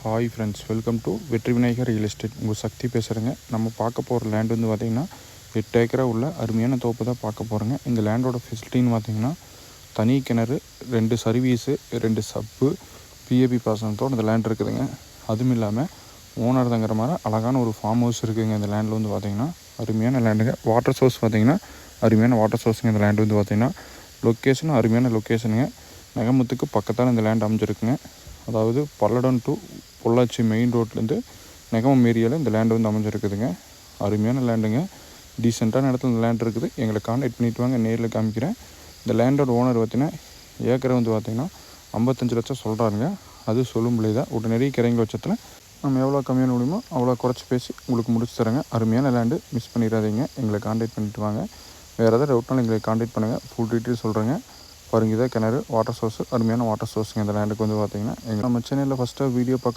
Hi friends, welcome to வெற்றி Vinayagar real estate. உங்கள் சக்தி பேசுகிறேங்க. நம்ம பார்க்க போகிற லேண்ட் வந்து பார்த்திங்கன்னா 8 ஏக்கரா உள்ள அருமையான தோப்பு தான் பார்க்க போகிறோங்க. இந்த லேண்டோட ஃபெசிலிட்டின்னு பார்த்திங்கன்னா தனி கிணறு, 2 சர்வீஸு, 2 சப்பு, பிஏபி பாசனத்தோடு இந்த லேண்ட் இருக்குதுங்க. அதுவும் இல்லாமல் ஓனர் தங்குற மாதிரி அழகான ஒரு ஃபார்ம் ஹவுஸ் இருக்குதுங்க. இந்த லேண்டில் வந்து பார்த்திங்கன்னா அருமையான லேண்டுங்க. வாட்டர் சோர்ஸ் பார்த்திங்கன்னா அருமையான வாட்டர் சோர்ஸுங்க. இந்த லேண்ட் வந்து பார்த்திங்கன்னா லொக்கேஷனும் அருமையான லொக்கேஷனுங்க. நெகமுத்துக்கு பக்கத்தால் இந்த லேண்ட் அமைஞ்சிருக்குங்க. அதாவது பல்லடம் டு பொள்ளாச்சி மெயின் ரோட்லேருந்து நெகமம் ஏரியாவில் இந்த லேண்டு வந்து அமைஞ்சிருக்குதுங்க. அருமையான லேண்டுங்க. டீசெண்டான இடத்துல இந்த லேண்ட் இருக்குது. எங்களை கான்டாக்ட் பண்ணிவிட்டு வாங்க, நேரில் காமிக்கிறேன். இந்த லேண்டோட ஓனர் பார்த்திங்கன்னா ஏக்கரை வந்து பார்த்திங்கன்னா 55 லட்சம் சொல்கிறாருங்க. அது சொல்லும் பிள்ளை தான். உடனடி கிரைங்க பட்சத்தில் நம்ம எவ்வளோ கம்மியான முடியுமோ அவ்வளோ குறைச்சி பேசி உங்களுக்கு முடிச்சு தரேங்க. அருமையான லேண்டு, மிஸ் பண்ணிடாதீங்க. எங்களை கான்டாக்ட் பண்ணிவிட்டு வாங்க. வேறு ஏதாவது டவுட்னாலும் எங்களை கான்டாக்ட் பண்ணுங்கள். ஃபுல் டீட்டெயில் சொல்கிறேங்க. பாருங்க, இதான் கிணறு, வாட்டர் சோர்ஸு, அருமையான வாட்டர் சோர்ஸுங்க. இந்த லேண்டுக்கு வந்து பார்த்திங்கன்னா நம்ம சென்னையில் ஃபஸ்ட்டாக வீடியோ பார்க்க